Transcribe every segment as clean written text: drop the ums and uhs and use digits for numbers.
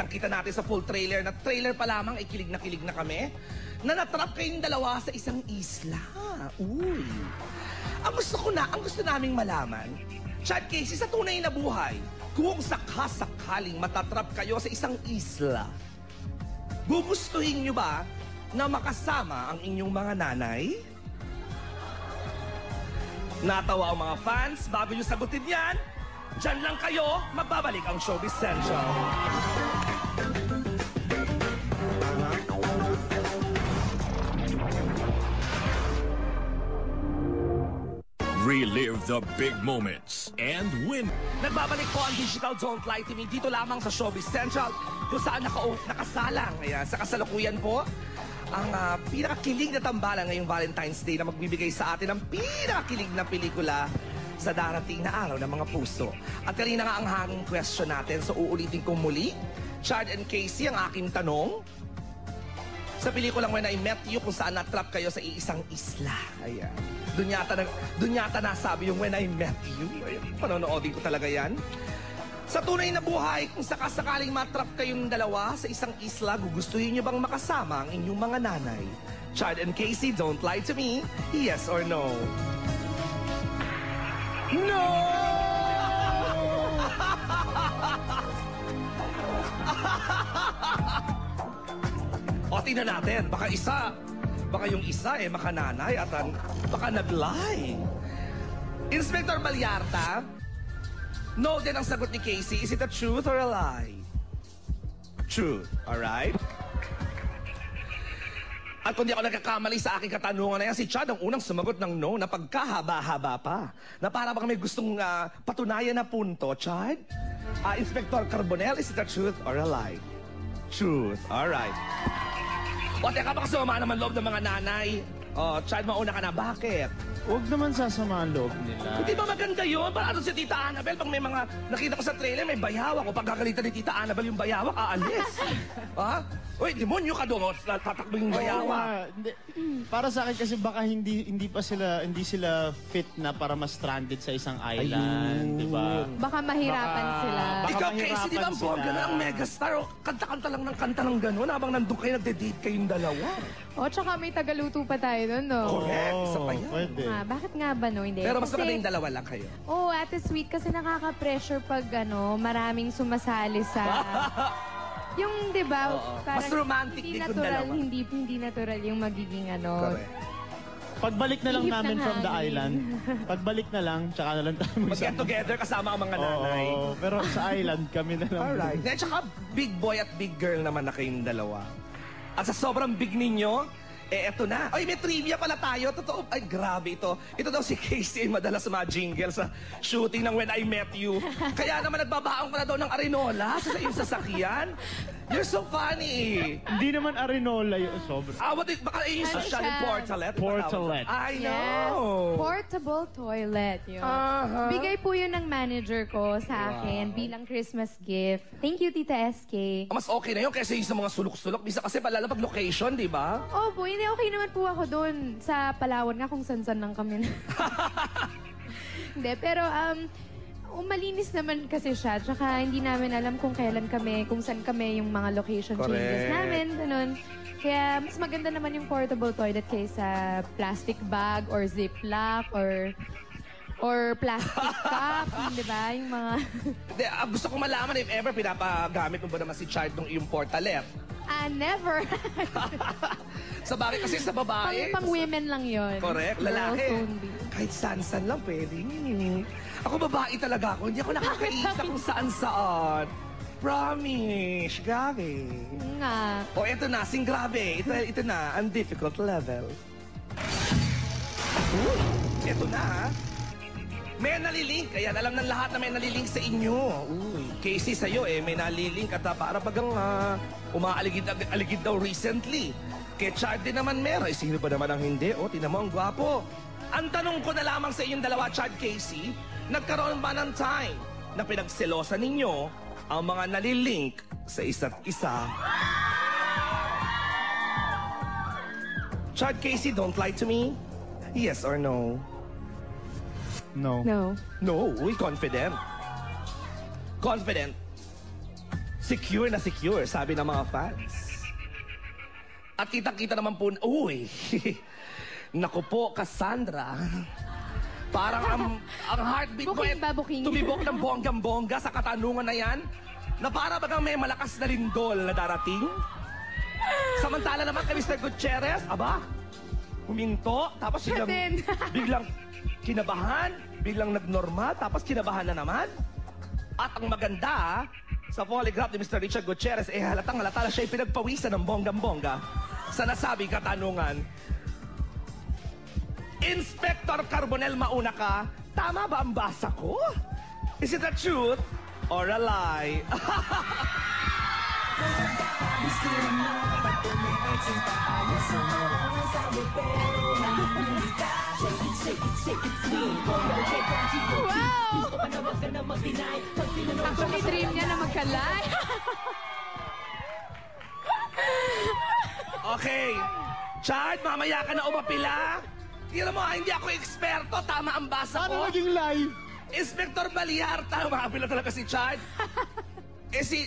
kitang-kita natin sa full trailer, na trailer pa lamang ay kilig na kami, na natrap kayong dalawa sa isang isla. Uy. Ang gusto naming malaman, Chad Casey, sa tunay na buhay, kung sakasakaling matatrap kayo sa isang isla, gugustuhin nyo ba na makasama ang inyong mga nanay? Natawa ang mga fans. Bago nyo sagutin yan, dyan lang kayo, magbabalik ang Showbiz Central. Relive the big moments and win. Nagbabalik po ang Digital Don't Lie to Me dito lamang sa Showbiz Central, kung saan nakasalang. Ayan, sa kasalukuyan po, ang pinakakilig na tambalan ngayong Valentine's Day na magbibigay sa atin ng pinakakilig na pelikula sa darating na araw ng mga puso. At kanina nga ang hanging question natin, so uulitin ko muli. Chad and Casey, ang aking tanong, sa pelikulang When I Met You, kung saan natrap kayo sa iisang isla. Ayan. Doon yata nasabi yung When I Met You. Ayan, panonoodin ko talaga yan. Sa tunay na buhay, kung sakasakaling matrap kayong dalawa sa isang isla, gugustuhin nyo bang makasama ang inyong mga nanay? Chad and Casey, don't lie to me. Yes or no? No! O, tingnan natin. Baka yung isa makananay at baka nag-lie. Inspector Balyarta, no din ang sagot ni Casey. Is it a truth or a lie? Truth, alright? At kung di ako nagkakamali sa aking katanungan na yan, si Chad ang unang sumagot ng no na pagkahaba-haba pa. Na para baka may gustong patunayan na punto, Chad? Inspector Carbonell, is it a truth or a lie? Truth, alright. O teka, baka sumama naman loob ng mga nanay. Chad, mauna ka na. Bakit? Huwag naman sasama ang loob nila. Hindi ba maganda yun? Para si Tita Annabel, pag may mga nakita ko sa trailer, may bayawak. O pag kakalitan ni Tita Annabel yung bayawak, aalis. Ha? Uy, demonyo ka doon. Tatakbo yung bayawak. Para sa akin kasi baka hindi sila fit na para ma-stranded sa isang island, di ba? Baka mahirapan sila. Ikaw, Casey, di ba ang bongga na ang megastar? O kanta-kanta lang ng kanta ng gano'n habang nandun kayo, nagde-date kayong dalawa. O, tsaka may tagaluto pa tayo doon, no? Correct. Isa pa yan. Pwede. Bakit nga ba, no? Hindi. Pero mas maganda yung dalawa lang kayo. Ate Sweet, kasi nakaka-pressure pag, maraming sumasali sa... Yung, di ba, Mas romantic hindi din kung natural, dalawa. hindi natural yung magiging Correct. Pagbalik na lang Ihip namin ng from the hangin. island, pagbalik na lang, tsaka na lang tayo Mag-get together kasama ang mga nanay. Oo, pero sa island kami na lang. Alright. At saka big boy at big girl naman na kayong dalawa. At sa sobrang big ninyo, eto na. Ay, may trivia pala tayo. Totoo. Ay, grabe ito. Ito daw si Casey ay madalas sa mga jingle sa shooting ng When I Met You. Kaya naman nagbabaong ka na daw ng Arinola sa iyong sasakyan. You're so funny. Hindi naman Arinola yun. Sobra. Baka yung Ano social siya? portalet. Portalet. I Yes. know. Portable toilet yun. Aha. Bigay po yun ng manager ko sa akin bilang Christmas gift. Thank you, Tita SK. Mas okay na yun kasi yung sa mga sulok-sulok. Bisa kasi palala pag location, di ba? Opo, hindi okay naman po ako doon sa Palawan nga kung san-san lang kami. Hindi, pero malinis naman kasi siya. Tsaka hindi namin alam kung saan kami yung mga location changes Correct. namin. Ganun. Kaya mas maganda naman yung portable toilet kaysa plastic bag or ziplock or plastic cup, di ba? Yung mga... Hindi, gusto ko malaman if ever pinapagamit mo ba naman si Chad ng iyong portalet. Never. Sa bagay kasi sa babae. Pang women lang yon. Correct, Girls lalaki. only. Kahit saan-saan lang pwede. Ako babae talaga ako. Hindi ako nakakaisa kung saan-saan. Promise, grabe. Nga. O eto na, sing grabe. Ito na, ang difficult level. Eto na, ha? May nalilink. Kaya alam ng lahat na may nalilink sa inyo. Uy, Casey sa'yo may nalilink at para bagang umaaligid daw recently. Kay Chad din naman meron. Sino ba naman ang hindi? Tinan mo, ang gwapo. Ang tanong ko na lamang sa inyong dalawa, Chad, Casey, nagkaroon ba ng time na pinagselosan ninyo ang mga nalilink sa isa't isa? Chad, Casey, don't lie to me. Yes or no? No. No. No, uy, confident. Confident. Secure na secure, sabi ng mga fans. At kitang-kita naman po, uy, naku po, Cassandra. Parang ang heartbeat mo Booking ba, booking? tumibok ng bonggang-bongga sa katanungan na yan, na para bagang may malakas na lindol na darating. Samantala naman kay Mr. Gutierrez, aba, huminto, tapos biglang kinabahan, biglang nagnormal, tapos kinabahan na naman. At ang maganda, sa polygraph ni Mr. Richard Gutierrez, halatang halata na siya pinagpawisan ng bonggang-bongga sa nasabing katanungan. Inspector Carbonel, mauna ka. Tama ba ang basa ko? Is it a truth or a lie? Wow! Ako may dream niya na magkalay. Okay. Chad, mamaya ka na umapila. Tingnan mo, hindi ako eksperto. Tama ang basa Ano ko. naging live? Inspector Baliar, tama. Makapila talaga si Chad.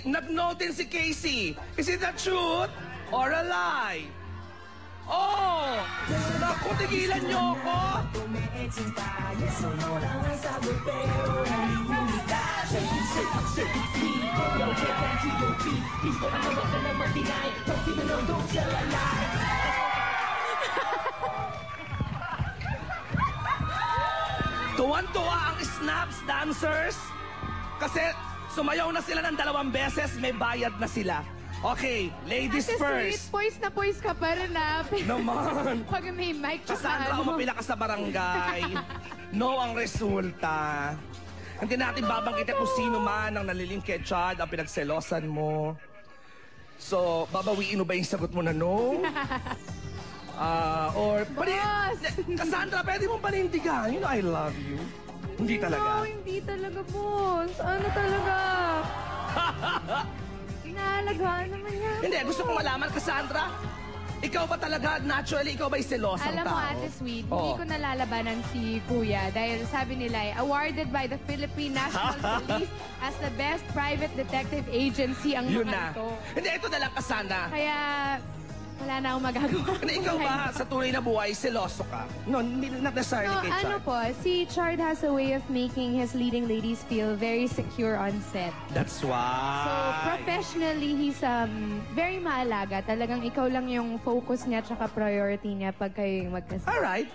Nag-note din si Casey. Is it the truth or a lie? Oh! Naku, tigilan niyo ako! Tuwan-tuwa ang Snaps dancers kasi sumayaw na sila ng 2 beses, may bayad na sila. Okay, ladies Ate first. Sweet, poise ka pa rin ah. Naman. Pag may mic ka Cassandra, umapila ka sa barangay. No ang resulta. Hindi natin babanggitin kung sino man ang naliling kay Chad ang pinagselosan mo. So, babawiin mo ba yung sagot mo na no? Boss! Cassandra, pwede mong panindigan. You know I love you. Hindi No, talaga. hindi talaga, boss. Ano talaga? Inaalagaan naman yan. Hindi, gusto kong malaman, Cassandra. Ikaw ba talaga, naturally, ikaw ba'y selosang Alam tao? mo, Ate Sweet, Oo. hindi ko nalalabanan si Kuya dahil sabi nila, awarded by the Philippine National Police as the best private detective agency ang Yun mga na. ito. Hindi, ito na lang, Cassandra. Kaya, wala na akong magagawa. Hindi, ikaw ba, sa tunay na buhay, seloso ka? No, not necessarily No, kay ano Chad. po, si Chard has a way of making his leading ladies feel very secure on set. That's why. So, professionally, he's very maalaga. Talagang ikaw lang yung focus niya tsaka priority niya pag kayo yung magkasama. Alright.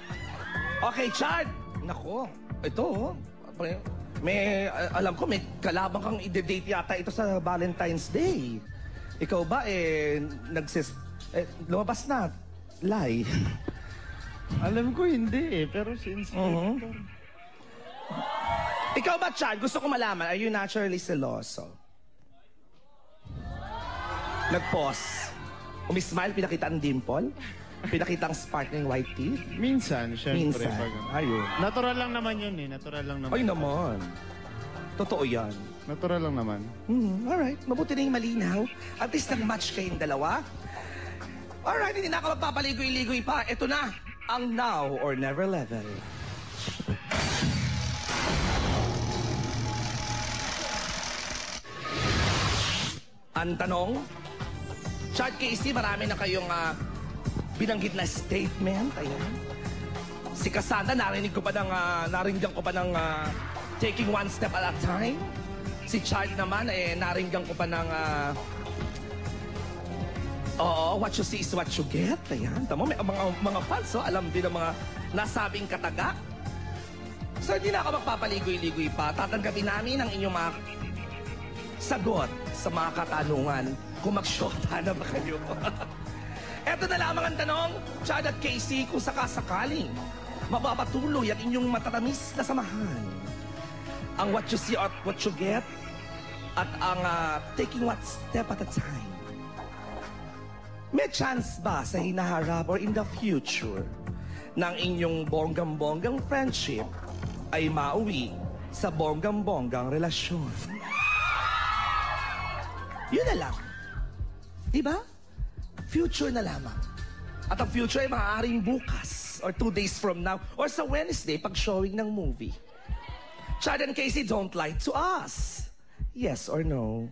Okay, Chad. Nako, ito, oh. May, alam ko, may kalabang kang i-date yata ito sa Valentine's Day. Ikaw ba, lumabas na. Lie. Alam ko hindi pero si Inspector. Ikaw ba, Chad? Gusto ko malaman, are you naturally seloso? Nag-pause. Umismile, pinakita ang dimple? Pinakita ang sparkling white teeth? Minsan, syempre. Minsan. pag- Ayun. Natural lang naman yun eh. Natural lang naman. Ay naman. Totoo yan. Natural lang naman. Alright, mabuti na yung malinaw. At least nag-match kayong dalawa. Alright, hindi na ako magpapaligoy-ligoy pa. Ito na, ang now or never level. Ang tanong, Chad Casey, marami na kayong binanggit na statement. Ayan. Si Cassandra, naringgan ko pa ng taking one step at a time. Si Chad naman, naringgan ko pa ng what you see is what you get. Ayan. Tama, may mga fans, alam din ang mga nasabing kataga. So, hindi na ako magpapaligoy-ligoy pa. Tatanggapin namin ang inyong mga sagot sa mga katanungan kung mag-shota na ba kayo. Eto na lamang ang tanong, Chad at Casey, kung sakasakaling mapapatuloy ang inyong matatamis na samahan. Ang what you see or what you get at ang taking one step at a time. May chance ba sa hinaharap or in the future ng inyong bonggang-bonggang friendship ay mauwi sa bonggang-bonggang relasyon? Yun na lang. Diba? Future na lamang. At ang future ay maaaring bukas or 2 days from now or sa Wednesday pag showing ng movie. Chad and Casey, don't lie to us. Yes or no?